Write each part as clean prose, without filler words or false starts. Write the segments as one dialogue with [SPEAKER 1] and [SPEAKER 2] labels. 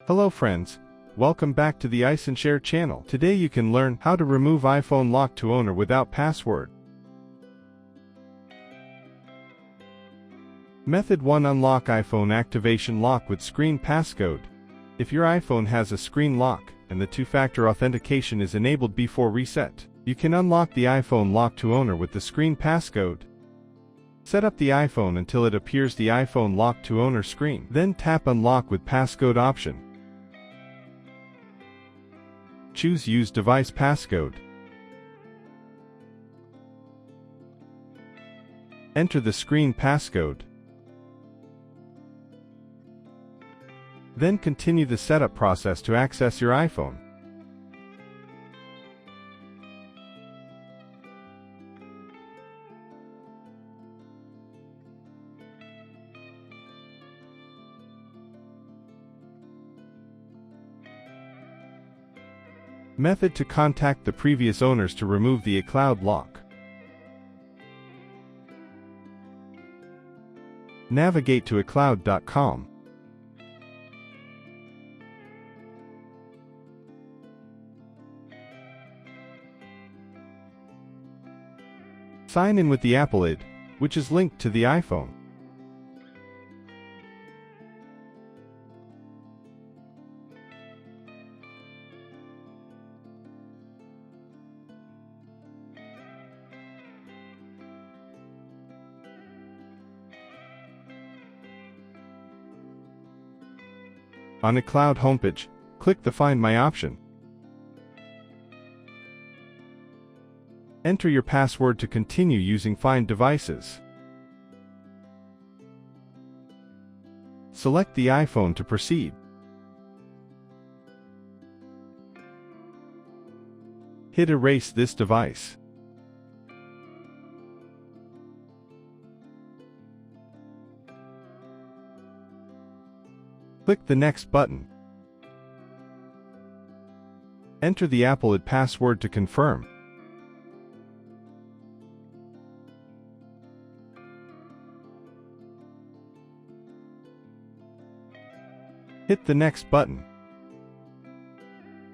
[SPEAKER 1] Hello friends, welcome back to the iSunshare channel. Today you can learn how to remove iPhone lock to owner without password. Method 1. Unlock iPhone activation lock with Screen Passcode. If your iPhone has a screen lock, and the two-factor authentication is enabled before reset, you can unlock the iPhone lock to owner with the Screen Passcode. Set up the iPhone until it appears the iPhone lock to owner screen. Then tap Unlock with Passcode option. Choose Use Device Passcode. Enter the Screen Passcode. Then continue the setup process to access your iPhone. Method to contact the previous owners to remove the iCloud lock. Navigate to iCloud.com. Sign in with the Apple ID, which is linked to the iPhone. On iCloud homepage, click the Find My option. Enter your password to continue using Find Devices. Select the iPhone to proceed. Hit Erase this device. Click the Next button. Enter the Apple ID password to confirm. Hit the Next button.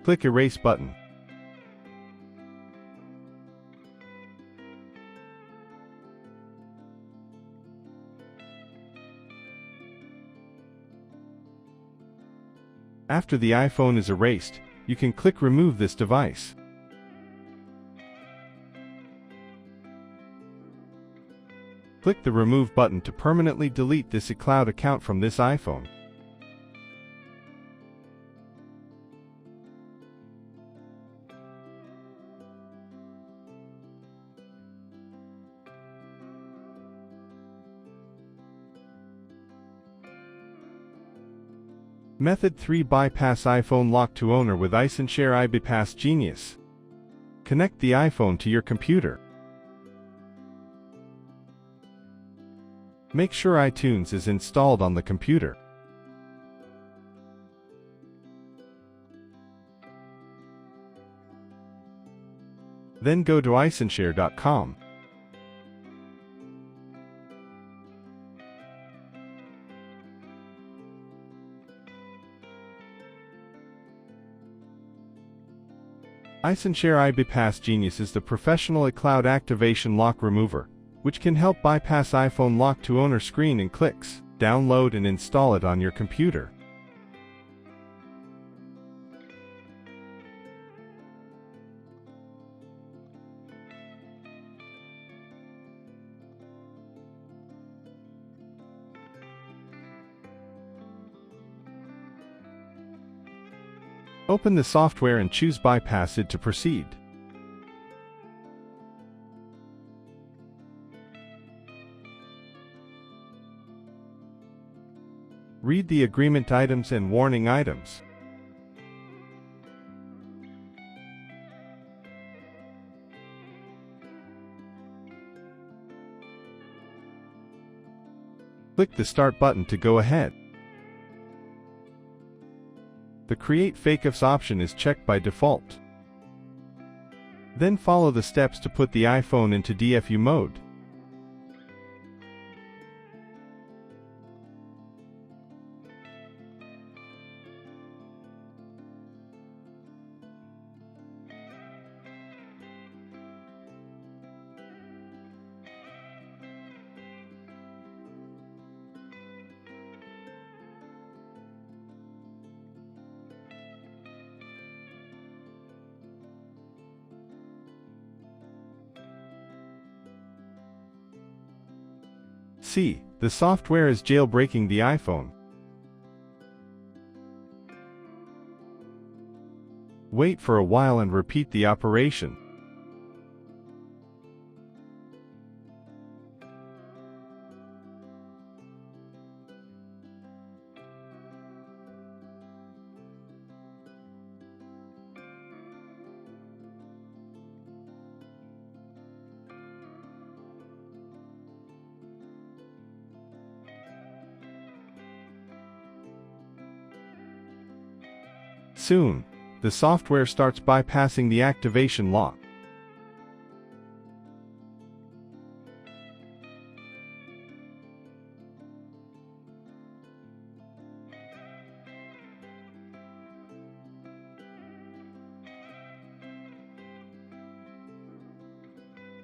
[SPEAKER 1] Click Erase button. After the iPhone is erased, you can click Remove this device. Click the Remove button to permanently delete this iCloud account from this iPhone. Method 3. Bypass iPhone lock to owner with iSunshare iBypass Genius. Connect the iPhone to your computer. Make sure iTunes is installed on the computer. Then go to iSunshare.com. iSunshare iBypass Genius is the professional iCloud activation lock remover, which can help bypass iPhone lock to owner screen in clicks. Download and install it on your computer. Open the software and choose Bypass ID to proceed. Read the agreement items and warning items. Click the Start button to go ahead. The Create Fakeoffs option is checked by default. Then follow the steps to put the iPhone into DFU mode. see, the software is jailbreaking the iPhone. Wait for a while and repeat the operation. Soon, the software starts bypassing the activation lock.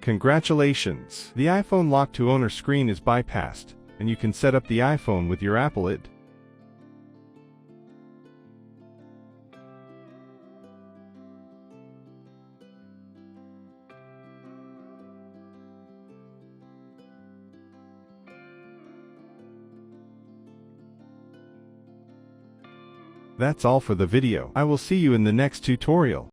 [SPEAKER 1] Congratulations! The iPhone lock to owner screen is bypassed, and you can set up the iPhone with your Apple ID. That's all for the video. I will see you in the next tutorial.